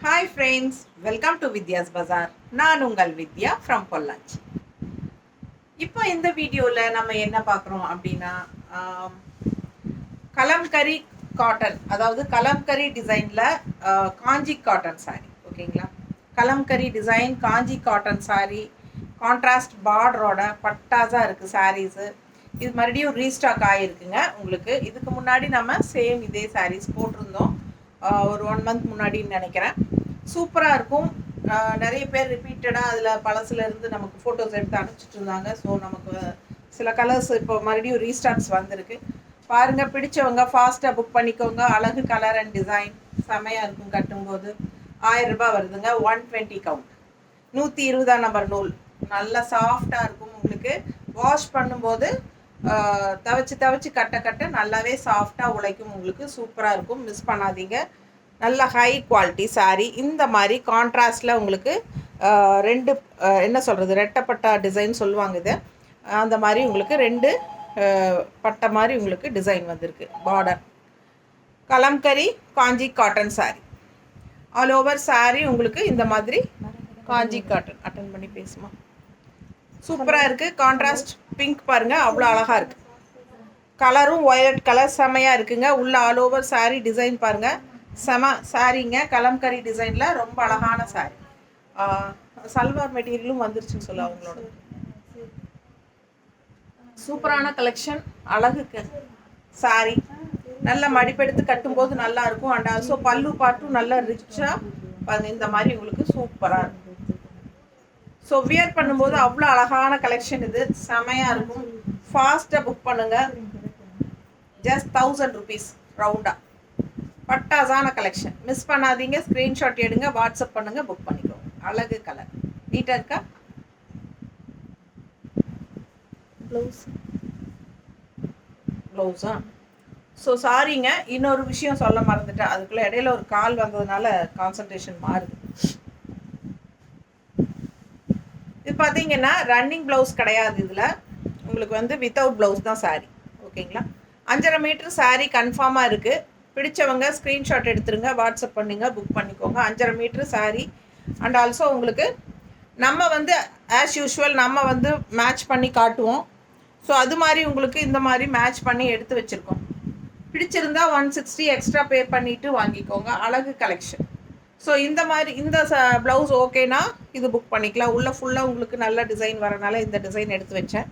Hi friends, welcome to Vidya's Bazaar. நான் உங்கள் வித்யா from Pollachi. இப்போ இந்த வீடியோவில் நம்ம என்ன பார்க்குறோம் அப்படின்னா கலம்கரி காட்டன், அதாவது கலம்கரி டிசைனில் காஞ்சி காட்டன் சாரீ. ஓகேங்களா? கலம்கரி டிசைன் காஞ்சி காட்டன் சாரீ, கான்ட்ராஸ்ட் பார்டரோட பட்டாஸாக இருக்குது சாரீஸு. இது மறுபடியும் ரீஸ்டாக் ஆகிருக்குங்க உங்களுக்கு. இதுக்கு முன்னாடி நம்ம சேம் இதே சாரீஸ் போட்டிருந்தோம் ஒரு 1 மந்த் முன்னாடின்னு நினைக்கிறேன். சூப்பராக இருக்கும். நிறைய பேர் ரிப்பீட்டடாக அதில் பழசுலேருந்து நமக்கு ஃபோட்டோஸ் எடுத்து அனுப்பிச்சிட்டு இருந்தாங்க. ஸோ நமக்கு சில கலர்ஸ் இப்போ மறுபடியும் ரீஸ்டாக்ஸ் வந்திருக்கு. பாருங்கள், பிடிச்சவங்க ஃபாஸ்ட்டாக புக் பண்ணிக்கோங்க. அழகு கலர் அண்ட் டிசைன் செமையாக இருக்கும். கட்டும்போது 1000 ரூபாய் வருதுங்க. 120 கவுண்ட், 120 நம்பர் நூல். நல்லா சாஃப்டாக இருக்கும் உங்களுக்கு. வாஷ் பண்ணும்போது தவச்சு கட்ட கட்ட நல்லாவே சாஃப்டாக உழைக்கும் உங்களுக்கு. சூப்பராக இருக்கும், மிஸ் பண்ணாதீங்க. நல்ல ஹை குவாலிட்டி சாரீ. இந்த மாதிரி கான்ட்ராஸ்டில் உங்களுக்கு ரெண்டு என்ன சொல்கிறது, ரெட்டப்பட்டா டிசைன் சொல்லுவாங்க இது. அந்த மாதிரி உங்களுக்கு 2 பட்டை மாதிரி உங்களுக்கு டிசைன் வந்திருக்கு. Border Kalamkari Kanchi cotton sari. All over sari உங்களுக்கு இந்த மாதிரி காஞ்சி காட்டன். அட்டன் பண்ணி பேசுமா. சூப்பராக இருக்குது. கான்ட்ராஸ்ட் பிங்க் பாருங்கள், அவ்வளோ அழகாக இருக்குது. கலரும் ஒயலட் கலர் செமையாக இருக்குங்க. உள்ள ஆல் ஓவர் சாரீ டிசைன் பாருங்கள், செம சாரீங்க. கலம்கரி டிசைனில் ரொம்ப அழகான சாரீ. சல்வார் மெட்டீரியலும் வந்துருச்சுன்னு சொல்ல அவங்களோட. சூப்பரான கலெக்ஷன், அழகுக்கு சாரீ. நல்ல மடிப்பெடுத்து கட்டும்போது நல்லா இருக்கும். அண்ட் ஆல்சோ பல்லு பாட்டும் நல்லா ரிச்சாக இந்த மாதிரி உங்களுக்கு சூப்பராக இருக்கும். ஸோ வியர் பண்ணும்போது அவ்வளோ அழகான கலெக்ஷன் இது. செமையாக இருக்கும். ஃபாஸ்ட்டாக புக் பண்ணுங்கள். ஜஸ்ட் 1000 rupees ரவுண்டாக. பட்டாசான கலெக்ஷன், மிஸ் பண்ணாதீங்க. ஸ்க்ரீன்ஷாட் எடுங்க, வாட்ஸ்அப் பண்ணுங்கள், புக் பண்ணிக்கோங்க. அழகு கலர், நீட்டாக இருக்கா? ப்ளவுஸா? ஸோ சாரிங்க, இன்னொரு விஷயம் சொல்ல மறந்துட்டேன். அதுக்குள்ளே இடையில ஒரு கால் வந்ததுனால கான்சன்ட்ரேஷன் மாறுது. இது பார்த்தீங்கன்னா ரன்னிங் ப்ளவுஸ் கிடையாது. இதில் உங்களுக்கு வந்து வித்தவுட் ப்ளவுஸ் தான் சாரீ. ஓகேங்களா? 5.5 மீட்டர் சாரீ கன்ஃபார்மாக இருக்குது. பிடிச்சவங்க ஸ்க்ரீன்ஷாட் எடுத்துருங்க, வாட்ஸ்அப் பண்ணுங்க, புக் பண்ணிக்கோங்க. 5.5 மீட்டர் சாரீ. அண்ட் ஆல்சோ உங்களுக்கு நம்ம வந்து ஆஸ் யூஷுவல் நம்ம வந்து மேட்ச் பண்ணி காட்டுவோம். ஸோ அது மாதிரி உங்களுக்கு இந்த மாதிரி மேட்ச் பண்ணி எடுத்து வச்சுருக்கோம். பிடிச்சிருந்தா 160 எக்ஸ்ட்ரா பே பண்ணிவிட்டு வாங்கிக்கோங்க. அழகு கலெக்ஷன். ஸோ இந்த மாதிரி இந்த ப்ளவுஸ் ஓகேனா இது புக் பண்ணிக்கலாம். உள்ளே ஃபுல்லாக உங்களுக்கு நல்ல டிசைன் வரனால இந்த டிசைன் எடுத்து வச்சேன்.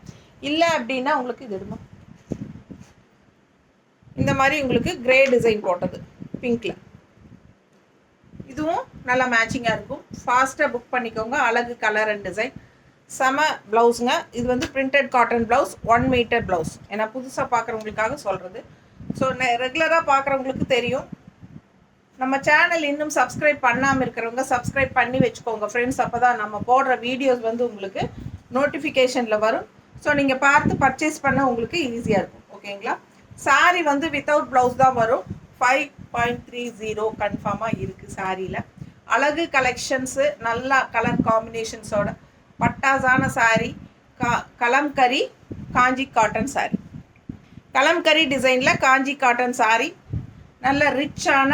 இல்லை அப்படின்னா உங்களுக்கு இது எடுமா, இந்த மாதிரி உங்களுக்கு கிரே டிசைன் போட்டது பிங்க்கில், இதுவும் நல்லா மேட்சிங்காக இருக்கும். ஃபாஸ்ட்டாக புக் பண்ணிக்கோங்க. அழகு கலர் அண்ட் டிசைன், செம ப்ளவுஸுங்க. இது வந்து printed cotton blouse, 1 metre blouse. ஏன்னா புதுசாக பார்க்குறவங்களுக்காக சொல்கிறது. ஸோ ரெகுலராக பார்க்குறவங்களுக்கு தெரியும். நம்ம சேனல் இன்னும் சப்ஸ்கிரைப் பண்ணாமல் இருக்கிறவங்க சப்ஸ்கிரைப் பண்ணி வச்சுக்கோங்க ஃப்ரெண்ட்ஸ். அப்போ தான் நம்ம போடுற வீடியோஸ் வந்து உங்களுக்கு நோட்டிஃபிகேஷனில் வரும். ஸோ நீங்கள் பார்த்து பர்ச்சேஸ் பண்ண உங்களுக்கு ஈஸியாக இருக்கும். ஓகேங்களா? சாரீ வந்து வித்தவுட் ப்ளவுஸ் தான் வரும். 5.30 கன்ஃபார்மாக இருக்குது சாரியில். அழகு கலெக்ஷன்ஸு, நல்லா கலர் காம்பினேஷன்ஸோட பட்டாசான சாரீ. கலம்கரி காஞ்சி காட்டன் சாரீ. கலம்கரி டிசைனில் காஞ்சி காட்டன் சாரீ. நல்ல ரிச்சான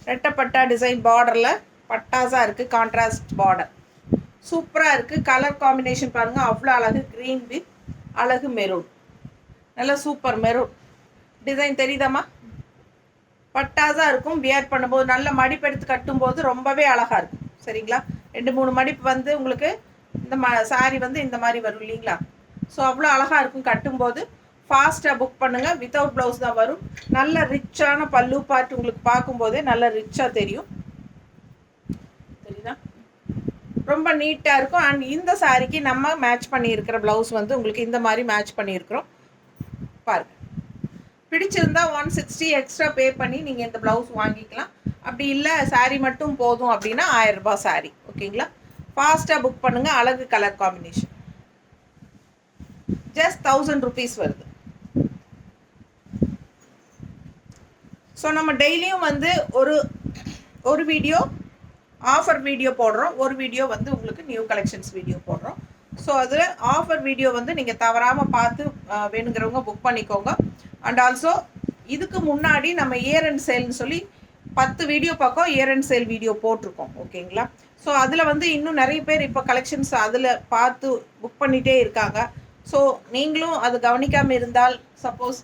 ரெட்டப்பட்டா டிசைன் பார்டரில் பட்டாஸாக இருக்குது. கான்ட்ராஸ்ட் பார்டர் சூப்பராக இருக்குது. கலர் காம்பினேஷன் பாருங்கள், அவ்வளோ அழகு. க்ரீன் வித் அழகு மெரூன், நல்ல சூப்பர் மெரூன் டிசைன் தெரியுதாம்மா? பட்டாஸாக இருக்கும். வியர் பண்ணும்போது நல்ல மடிப்பெடுத்து கட்டும்போது ரொம்பவே அழகாக இருக்கும். சரிங்களா? 2-3 மடிப்பு வந்து உங்களுக்கு இந்த சாரீ வந்து இந்த மாதிரி வரும் இல்லைங்களா? ஸோ அவ்வளோ அழகாக இருக்கும் கட்டும்போது. ஃபாஸ்ட்டாக புக் பண்ணுங்கள். வித்தவுட் ப்ளவுஸ் தான் வரும். நல்ல ரிச்சான பல்லு பாட்டு உங்களுக்கு பார்க்கும்போதே நல்ல ரிச்சாக தெரியும். தெரியுதா? ரொம்ப நீட்டாக இருக்கும். அண்ட் இந்த சாரீக்கு நம்ம மேட்ச் பண்ணியிருக்கிற ப்ளவுஸ் வந்து உங்களுக்கு இந்த மாதிரி மேட்ச் பண்ணியிருக்கிறோம் பாருங்கள். பிடிச்சிருந்தா 160 எக்ஸ்ட்ரா பே பண்ணி நீங்கள் இந்த ப்ளவுஸ் வாங்கிக்கலாம். அப்படி இல்லை சாரீ மட்டும் போதும் அப்படின்னா 1000 ரூபாய் சாரீ. ஓகேங்களா? ஃபாஸ்ட்டாக புக் பண்ணுங்கள். அழகு கலர் காம்பினேஷன். ஜஸ்ட் 1000 rupees வருது. ஸோ நம்ம டெய்லியும் வந்து ஒரு வீடியோ ஆஃபர் வீடியோ போடுறோம், ஒரு வீடியோ வந்து உங்களுக்கு நியூ கலெக்ஷன்ஸ் வீடியோ போடுறோம். ஸோ அதில் ஆஃபர் வீடியோ வந்து நீங்கள் தவறாமல் பார்த்து வேணுங்கிறவங்க புக் பண்ணிக்கோங்க. அண்ட் ஆல்சோ இதுக்கு முன்னாடி நம்ம இயர் அண்ட் சேல்னு சொல்லி 10 வீடியோ பக்கம் இயர் அண்ட் சேல் வீடியோ போட்டிருக்கோம். ஓகேங்களா? ஸோ அதில் வந்து இன்னும் நிறைய பேர் இப்போ கலெக்ஷன்ஸ் அதில் பார்த்து புக் பண்ணிகிட்டே இருக்காங்க. ஸோ நீங்களும் அது கவனிக்காமல் இருந்தால், சப்போஸ்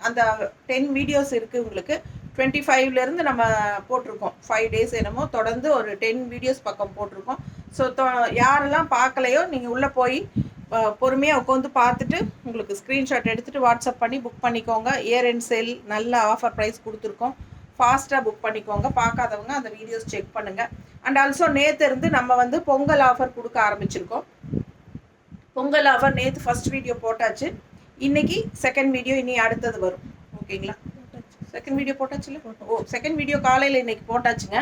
அந்த 10 வீடியோஸ் இருக்குது உங்களுக்கு, 25லேருந்து நம்ம போட்டிருக்கோம். 5 டேஸ் என்னமோ தொடர்ந்து ஒரு 10 வீடியோஸ் பக்கம் போட்டிருக்கோம். ஸோ யாரெல்லாம் பார்க்கலையோ நீங்கள் உள்ளே போய் பொறுமையாக உட்காந்து பார்த்துட்டு உங்களுக்கு ஸ்க்ரீன்ஷாட் எடுத்துகிட்டு வாட்ஸ்அப் பண்ணி புக் பண்ணிக்கோங்க. இயர் அண்ட் சேல் நல்ல ஆஃபர் ப்ரைஸ் கொடுத்துருக்கோம். ஃபாஸ்ட்டாக புக் பண்ணிக்கோங்க. பார்க்காதவங்க அந்த வீடியோஸ் செக் பண்ணுங்கள். அண்ட் ஆல்சோ நேற்று இருந்து நம்ம வந்து பொங்கல் ஆஃபர் கொடுக்க ஆரம்பிச்சிருக்கோம். பொங்கல் ஆஃபர் நேற்று ஃபஸ்ட் வீடியோ போட்டாச்சு. இன்றைக்கி செகண்ட் வீடியோ இனி அடுத்தது வரும். ஓகேங்களா? செகண்ட் வீடியோ போட்டாச்சுல்ல? செகண்ட் வீடியோ காலையில் இன்றைக்கி போட்டாச்சுங்க.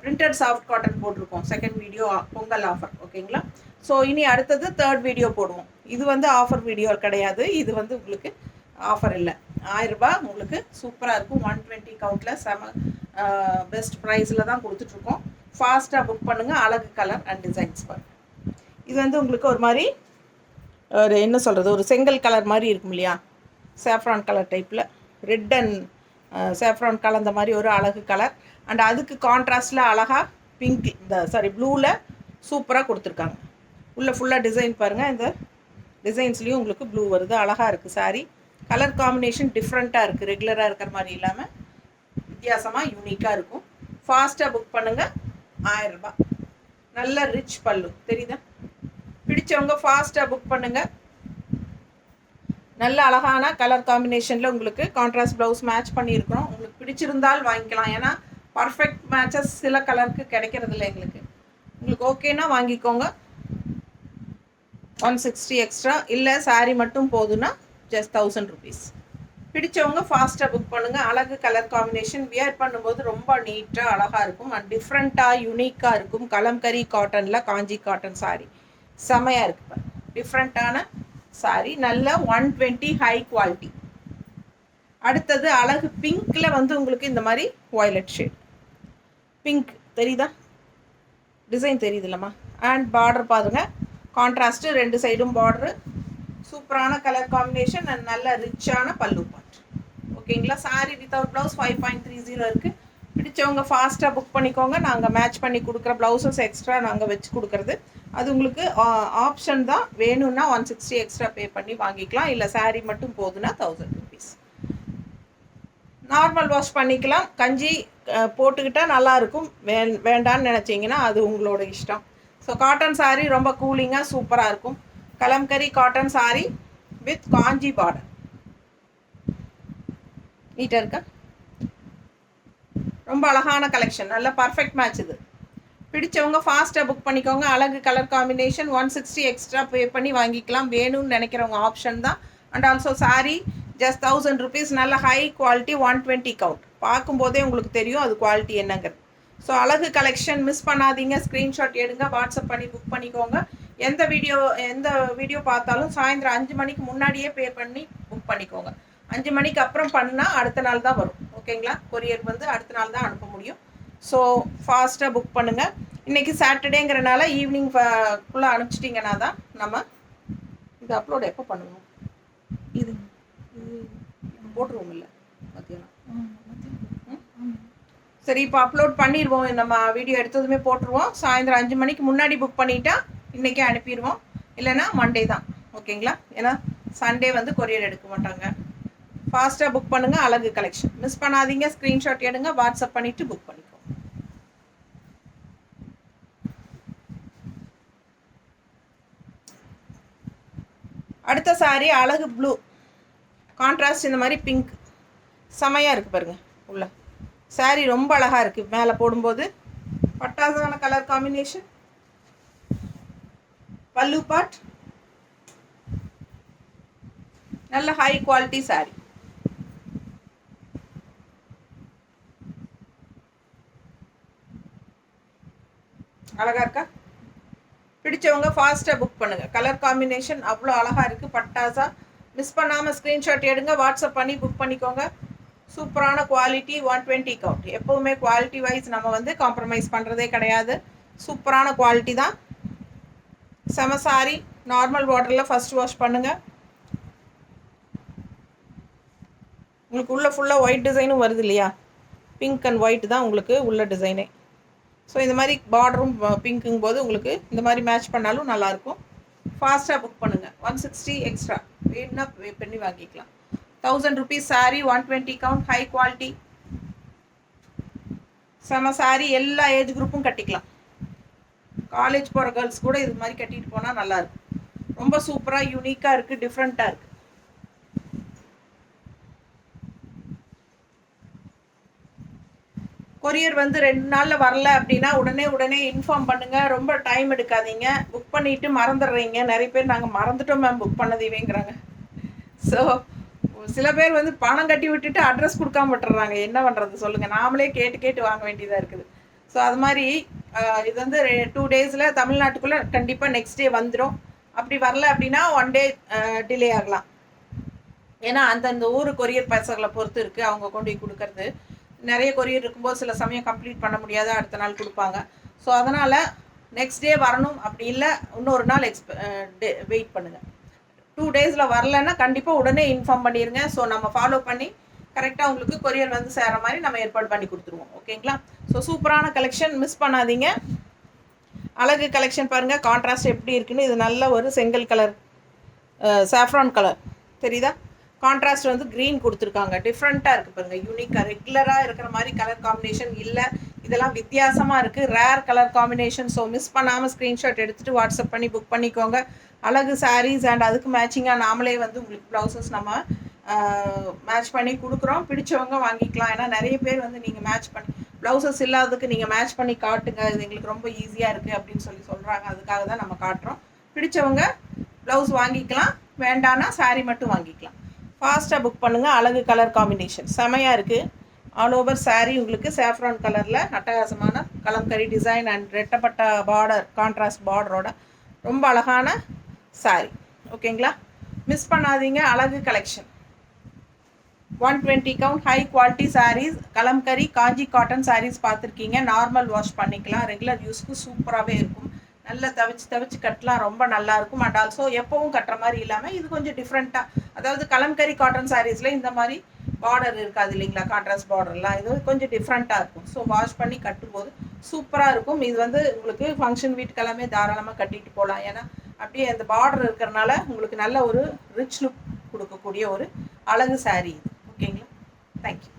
பிரிண்டட் சாஃப்ட் காட்டன் போட்டிருக்கோம் செகண்ட் வீடியோ பொங்கல் ஆஃபர். ஓகேங்களா? ஸோ இனி அடுத்தது தேர்ட் வீடியோ போடுவோம். இது வந்து ஆஃபர் வீடியோ கிடையாது. இது வந்து உங்களுக்கு ஆஃபர் இல்லை. 1000 ரூபாய் உங்களுக்கு சூப்பராக இருக்கும். 120 கவுண்டில் செம பெஸ்ட் ப்ரைஸில் தான் கொடுத்துட்ருக்கோம். ஃபாஸ்ட்டாக புக் பண்ணுங்கள். அழகு கலர் அண்ட் டிசைன்ஸ் பாருங்கள். இது வந்து உங்களுக்கு ஒரு மாதிரி ஒரு என்ன சொல்கிறது, ஒரு செங்கல் கலர் மாதிரி இருக்கும் இல்லையா, சேஃப்ரான் கலர் டைப்பில் ரெட் அண்ட் சேஃப்ரான் கலந்த மாதிரி ஒரு அழகு கலர். அண்ட் அதுக்கு கான்ட்ராஸ்டில் அழகாக பிங்க் ப்ளூவில் சூப்பராக கொடுத்துருக்காங்க. உள்ளே ஃபுல்லாக டிசைன் பாருங்கள். இந்த டிசைன்ஸ்லேயும் உங்களுக்கு ப்ளூ வருது. அழகாக இருக்குது சாரீ. கலர் காம்பினேஷன் டிஃப்ரெண்ட்டாக இருக்குது. ரெகுலராக இருக்கிற மாதிரி இல்லாமல் வித்தியாசமாக யூனிக்காக இருக்கும். ஃபாஸ்ட்டாக புக் பண்ணுங்கள். 1000 ரூபாய். நல்ல ரிச் பல்லு தெரியுதா? பிடிச்சவங்க ஃபாஸ்ட்டாக புக் பண்ணுங்கள். நல்ல அழகான கலர் காம்பினேஷனில் உங்களுக்கு கான்ட்ராஸ்ட் ப்ளவுஸ் மேட்ச் பண்ணியிருக்கிறோம். உங்களுக்கு பிடிச்சிருந்தால் வாங்கிக்கலாம். ஏன்னா பர்ஃபெக்ட் மேட்சஸ் சில கலருக்கு கிடைக்கிறது இல்லை எங்களுக்கு. உங்களுக்கு ஓகேனா வாங்கிக்கோங்க. 160 எக்ஸ்ட்ரா, இல்லை சாரீ மட்டும் போதுன்னா ஜஸ்ட் 1000 rupees. பிடிச்சவங்க ஃபாஸ்ட்டாக புக் பண்ணுங்கள். அழகு கலர் காம்பினேஷன், வியர் பண்ணும்போது ரொம்ப நீட்டாக அழகாக இருக்கும். அண்ட் டிஃப்ரெண்ட்டாக யூனிக்காக இருக்கும். கலம்கரி காட்டனில் காஞ்சி காட்டன் சாரீ செமையாக இருக்குது. டிஃப்ரெண்ட்டான சாரீ, நல்ல 120 ஹை குவாலிட்டி. அடுத்தது அழகு பிங்க்கில் வந்து உங்களுக்கு இந்த மாதிரி வயலட் ஷேட் பிங்க் தெரியுதா? டிசைன் தெரியுதுல்லம்மா? அண்ட் பார்டர் பாருங்க, கான்ட்ராஸ்ட்டு 2 சைடும் பார்டரு. சூப்பரான கலர் காம்பினேஷன் அண்ட் நல்ல ரிச்சான பல்லு பார்ட். ஓகேங்களா? சாரீ வித்தவுட் ப்ளவுஸ் 5.30 இருக்குது. பிடிச்சவங்க ஃபாஸ்ட்டாக புக் பண்ணிக்கோங்க. நாங்கள் மேட்ச் பண்ணி கொடுக்குற ப்ளவுஸஸ் எக்ஸ்ட்ரா நாங்கள் வச்சு கொடுக்குறது. அது உங்களுக்கு ஆப்ஷன் தான். வேணும்னா 160 எக்ஸ்ட்ரா பே பண்ணி வாங்கிக்கலாம். இல்லை சாரீ மட்டும் போதுன்னா 1000 rupees. நார்மல் வாஷ் பண்ணிக்கலாம். கஞ்சி போட்டுக்கிட்டால் நல்லாயிருக்கும். வேண்டான்னு நினச்சிங்கன்னா அது உங்களோட இஷ்டம். ஸோ காட்டன் சாரீ ரொம்ப கூலிங்காக சூப்பராக இருக்கும். Kalamkari cotton sari with Kanchi border. நீட்டாக இருக்கா? ரொம்ப அழகான கலெக்ஷன். நல்ல பர்ஃபெக்ட் மேட்ச் இது. பிடிச்சவங்க ஃபாஸ்ட்டாக புக் பண்ணிக்கோங்க. அழகு கலர் காம்பினேஷன் 160 எக்ஸ்ட்ரா பே பண்ணி வாங்கிக்கலாம். வேணும்னு நினைக்கிறவங்க ஆப்ஷன் தான். And also sari just 1000 rupees. நல்ல ஹை குவாலிட்டி 120 கவுண்ட். பார்க்கும்போதே உங்களுக்கு தெரியும் அது குவாலிட்டி என்னங்கிறது. ஸோ அழகு கலெக்ஷன் மிஸ் பண்ணாதீங்க. ஸ்க்ரீன்ஷாட் எடுங்க, வாட்ஸ்அப் பண்ணி புக் பண்ணிக்கோங்க. எந்த வீடியோ பார்த்தாலும் சாயந்தரம் 5 மணிக்கு முன்னாடியே பே பண்ணி புக் பண்ணிக்கோங்க. 5 மணிக்கு அப்புறம் பண்ணால் அடுத்த நாள் தான் வரும். ஓகேங்களா? கொரியர் வந்து அடுத்த நாள் தான் அனுப்ப முடியும். ஸோ ஃபாஸ்ட்டாக புக் பண்ணுங்கள். இன்றைக்கி சாட்டர்டேங்கிறனால ஈவினிங் ஃபுல்லாக அனுப்பிச்சிட்டிங்கன்னா தான் நம்ம இது அப்லோட் எப்போ பண்ணுவோம். இது போட்டுருவோம் இல்லை மத்தியானம். சரி, இப்போ அப்லோட் பண்ணிடுவோம். நம்ம வீடியோ எடுத்ததுமே போட்டுருவோம். சாயந்தரம் 5 மணிக்கு முன்னாடி புக் பண்ணிட்டா இன்றைக்கே அனுப்பிடுவோம். இல்லைனா மண்டே தான். ஓகேங்களா? ஏன்னா சண்டே வந்து கொரியர் எடுக்க மாட்டாங்க. ஃபாஸ்ட்டாக புக் பண்ணுங்கள். அழகு கலெக்ஷன் மிஸ் பண்ணாதீங்க. ஸ்க்ரீன்ஷாட் எடுங்க, வாட்ஸ்அப் பண்ணிவிட்டு புக் பண்ணிக்கோங்க. அடுத்த சாரீ அழகு ப்ளூ கான்ட்ராஸ்ட் இந்த மாதிரி பிங்க் செமையாக இருக்குது பாருங்கள். உள்ள சாரீ ரொம்ப அழகாக இருக்குது. மேலே போடும்போது பட்டாசான கலர் காம்பினேஷன். பல்லு பார்ட் நல்ல ஹை குவாலிட்டி சாரீ. அழகாக இருக்கா? பிடிச்சவங்க ஃபாஸ்ட்டாக புக் பண்ணுங்கள். கலர் காம்பினேஷன் அவ்வளோ அழகாக இருக்குது. பட்டாசா மிஸ் பண்ணாமல் ஸ்க்ரீன்ஷாட் எடுங்க, வாட்ஸ்அப் பண்ணி புக் பண்ணிக்கோங்க. சூப்பரான குவாலிட்டி 120 கவுண்ட். எப்போவுமே குவாலிட்டி வைஸ் நம்ம வந்து காம்ப்ரமைஸ் பண்ணுறதே கிடையாது. சூப்பரான குவாலிட்டி தான். செம சாரி. நார்மல் வாட்டரில் ஃபஸ்ட் வாஷ் பண்ணுங்கள். உங்களுக்கு உள்ளே ஃபுல்லாக ஒயிட் டிசைனும் வருது இல்லையா, பிங்க் அண்ட் ஒயிட் தான் உங்களுக்கு உள்ள டிசைனே. ஸோ இந்த மாதிரி பார்டரும் பிங்க்குங்கும் போது உங்களுக்கு இந்த மாதிரி மேட்ச் பண்ணாலும் நல்லாயிருக்கும். ஃபாஸ்ட்டாக புக் பண்ணுங்கள். 160 எக்ஸ்ட்ரா வேணும்னா பே பண்ணி வாங்கிக்கலாம். 1000 rupees sari, 120 count, high quality, செம சாரீ. எல்லா ஏஜ் குரூப்பும் கட்டிக்கலாம். காலேஜ் போகிற கேர்ள்ஸ் கூட இது மாதிரி கட்டிட்டு போனால் நல்லாயிருக்கும். ரொம்ப சூப்பராக யூனிக்காக இருக்குது, டிஃப்ரெண்ட்டாக இருக்குது. கொரியர் வந்து 2 நாளில் வரல அப்படின்னா உடனே இன்ஃபார்ம் பண்ணுங்கள். ரொம்ப டைம் எடுக்காதீங்க. புக் பண்ணிவிட்டு மறந்துடுறீங்க. நிறைய பேர் நாங்கள் மறந்துட்டோம் மேம் புக் பண்ணதேவேங்கிறாங்க. ஸோ சில பேர் வந்து பணம் கட்டி விட்டுட்டு அட்ரஸ் கொடுக்காம விட்டுறாங்க. என்ன பண்ணுறது சொல்லுங்கள். நாமளே கேட்டு வாங்க வேண்டியதாக இருக்குது. ஸோ அது மாதிரி இது வந்து 2 டேஸில் தமிழ்நாட்டுக்குள்ளே கண்டிப்பாக நெக்ஸ்ட் டே வந்துடும். அப்படி வரல அப்படின்னா 1 டே டிலே ஆகலாம். ஏன்னா அந்தந்த ஊர் கொரியர் பசங்களை பொறுத்து இருக்குது அவங்க கொண்டு போய் கொடுக்கறது. நிறைய கொரியர் இருக்கும்போது சில சமயம் கம்ப்ளீட் பண்ண முடியாத அடுத்த நாள் கொடுப்பாங்க. ஸோ அதனால் நெக்ஸ்ட் டே வரணும். அப்படி இல்லை இன்னொரு நாள் வெயிட் பண்ணுங்கள். 2 டேஸில் வரலன்னா கண்டிப்பாக உடனே இன்ஃபார்ம் பண்ணிடுங்க. ஸோ நம்ம ஃபாலோ பண்ணி கரெக்டாக உங்களுக்கு கொரியர் வந்து சேர மாதிரி நம்ம ஏற்பாடு பண்ணி கொடுத்துருவோம். ஓகேங்களா? ஸோ சூப்பரான கலெக்ஷன், மிஸ் பண்ணாதீங்க. அழகு கலெக்ஷன் பாருங்கள், கான்ட்ராஸ்ட் எப்படி இருக்குன்னு. இது நல்ல ஒரு செங்கல் கலர், சாஃப்ரான் கலர் தெரியுதா? கான்ட்ராஸ்ட் வந்து க்ரீன் கொடுத்துருக்காங்க. டிஃப்ரெண்ட்டாக இருக்குது பாருங்கள், யூனிக்காக. ரெகுலராக இருக்கிற மாதிரி கலர் காம்பினேஷன் இல்லை, இதெல்லாம் வித்தியாசமாக இருக்குது, rare colour combination. So miss பண்ணாமல் ஸ்க்ரீன்ஷாட் எடுத்துகிட்டு வாட்ஸ்அப் பண்ணி புக் பண்ணிக்கோங்க. அழகு சாரீஸ் அண்ட் அதுக்கு மேட்சிங்காக நாமளே வந்து உங்களுக்கு ப்ளவுசஸ் நம்ம மேட்ச் பண்ணி கொடுக்குறோம். பிடிச்சவங்க வாங்கிக்கலாம். ஏன்னா நிறைய பேர் வந்து நீங்கள் மேட்ச் பண்ணி ப்ளவுசஸ் இல்லாததுக்கு நீங்கள் மேட்ச் பண்ணி காட்டுங்க, இது எங்களுக்கு ரொம்ப ஈஸியாக இருக்குது அப்படின்னு சொல்கிறாங்க. அதுக்காக தான் நம்ம காட்டுறோம். பிடிச்சவங்க ப்ளவுஸ் வாங்கிக்கலாம், வேண்டான்னா சாரீ மட்டும் வாங்கிக்கலாம். ஃபாஸ்ட்டாக புக் பண்ணுங்கள். அழகு கலர் காம்பினேஷன் செமையாக இருக்குது. ஆல் ஓவர் சாரீ உங்களுக்கு சாஃப்ரான் கலரில் அட்டகாசமான கலம்கரி டிசைன் அண்ட் ரெட்டப்பட்ட பார்டர், கான்ட்ராஸ்ட் பார்டரோட ரொம்ப அழகான சாரீ. ஓகேங்களா? மிஸ் பண்ணாதீங்க. அழகு collection 120 count high quality saris, Kalamkari Kanchi cotton saris பார்த்துருக்கீங்க. நார்மல் வாஷ் பண்ணிக்கலாம், ரெகுலர் யூஸ்க்கு சூப்பராகவே இருக்கும். நல்லா தவிச்சு கட்டலாம், ரொம்ப நல்லாயிருக்கும். அண்ட் ஆல்சோ எப்பவும் கட்டுற மாதிரி இல்லாமல் இது கொஞ்சம் டிஃப்ரெண்ட்டாக, அதாவது கலம்கரி காட்டன் சாரீஸில் இந்த மாதிரி பார்டர் இருக்காது இல்லைங்களா, கான்ட்ராஸ்ட் பார்டர்லாம். இது கொஞ்சம் டிஃப்ரெண்ட்டாக இருக்கும். ஸோ வாஷ் பண்ணி கட்டும்போது சூப்பராக இருக்கும். இது வந்து உங்களுக்கு ஃபங்க்ஷன் வீட்டுக்கெல்லாமே தாராளமாக கட்டிட்டு போகலாம். ஏன்னா அப்படியே அந்த பார்டர் இருக்கிறனால உங்களுக்கு நல்ல ஒரு ரிச் லுக் கொடுக்கக்கூடிய ஒரு அழகு சாரீ இது. ஓகேங்களா? தேங்க்யூ.